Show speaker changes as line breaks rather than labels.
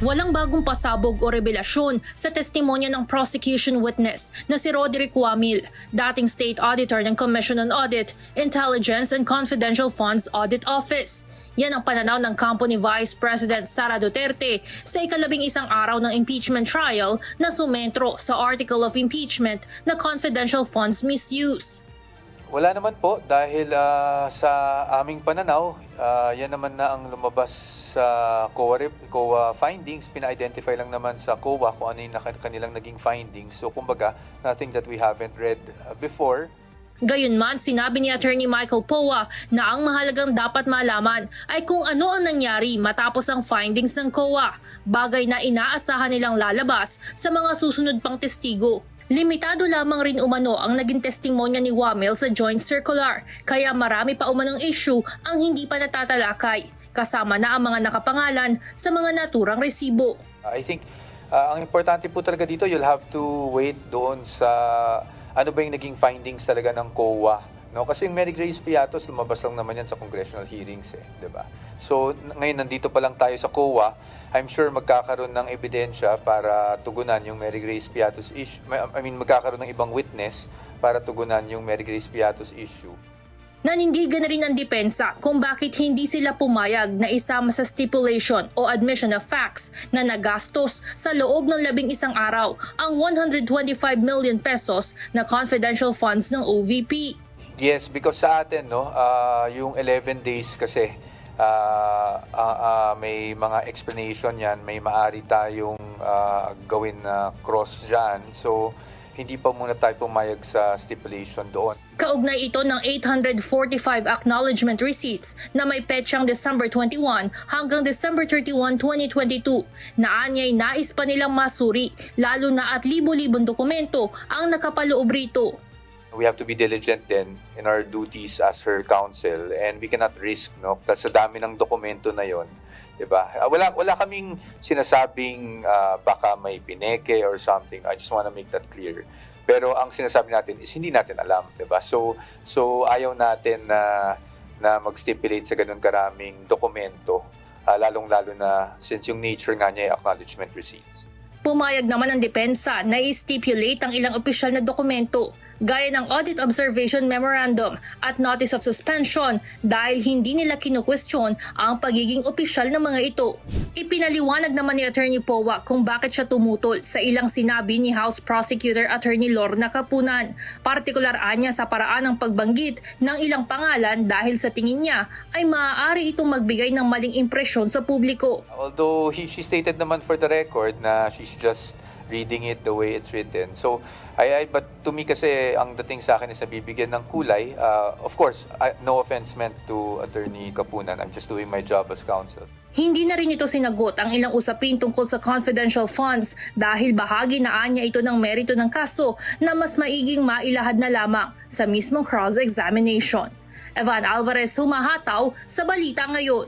Walang bagong pasabog o revelasyon sa testimonya ng prosecution witness na si Roderick Wamil, dating State Auditor ng Commission on Audit, Intelligence and Confidential Funds Audit Office. Yan ang pananaw ng kampo ni Vice President Sara Duterte sa ika-11 araw ng impeachment trial na sumentro sa Article of Impeachment na confidential funds misuse.
Wala naman po dahil sa aming pananaw, yan naman na ang lumabas sa COA findings. Pina-identify lang naman sa COA kung ano yung kanilang naging findings. So kumbaga, nothing that we haven't read before.
Gayunman, sinabi ni Attorney Michael Poa na ang mahalagang dapat malaman ay kung ano ang nangyari matapos ang findings ng COA, bagay na inaasahan nilang lalabas sa mga susunod pang testigo. Limitado lamang rin umano ang naging testimonya ni Wamil sa joint circular, kaya marami pa umanong issue ang hindi pa natatalakay, kasama na ang mga nakapangalan sa mga naturang resibo.
I think ang importante po talaga dito, you'll have to wait doon sa ano ba yung naging findings talaga ng COA. No? Kasi yung Mary Grace Piatos, lumabas lang naman yan sa congressional hearings. Diba? So ngayon nandito pa lang tayo sa COA, I'm sure magkakaroon ng ebidensya para tugunan yung Mary Grace Piatos issue. Magkakaroon ng ibang witness para tugunan yung Mary Grace Piatos issue.
Nanindigan na rin ang depensa kung bakit hindi sila pumayag na isama sa stipulation o admission of facts na nagastos sa loob ng 11 araw ang 125 million pesos na confidential funds ng OVP.
Yes, because sa atin, yung 11 days kasi, may mga explanation yan, may maari tayong gawin na cross dyan. So, hindi pa muna tayo pumayag sa stipulation doon.
Kaugnay ito ng 845 acknowledgement receipts na may petsang December 21 hanggang December 31, 2022 na anyay nais pa nilang masuri, lalo na at libo-libong dokumento ang nakapaloob rito.
We have to be diligent then in our duties as her counsel, and we cannot risk, kasi sa dami ng dokumento na yon, 'di ba? Wala kaming sinasabing baka may pineke or something. I just want to make that clear. Pero ang sinasabi natin is hindi natin alam, 'di ba? So ayaw natin na mag-stipulate sa ganun karaming dokumento, lalong-lalo na since yung nature nga niya ay acknowledgement receipts.
Pumayag naman ang depensa na i-stipulate ang ilang opisyal na dokumento, gaya ng Audit Observation Memorandum at Notice of Suspension dahil hindi nila kinukwestiyon ang pagiging opisyal ng mga ito. Ipinaliwanag naman ni Attorney Poa kung bakit siya tumutol sa ilang sinabi ni House Prosecutor Attorney Lorna Capunan, partikular anya sa paraan ng pagbanggit ng ilang pangalan dahil sa tingin niya ay maaari itong magbigay ng maling impresyon sa publiko.
Although she stated naman for the record na she's just reading it the way it's written. So, but to me kasi ang dating sa akin is bibigyan ng kulay. Of course, no offense meant to Attorney Capunan. I'm just doing my job as counsel.
Hindi na rin ito sinagot ang ilang usapin tungkol sa confidential funds dahil bahagi na anya ito ng merito ng kaso na mas maiging mailahad na lamang sa mismong cross-examination. Evan Alvarez, humahataw sa Balita Ngayon.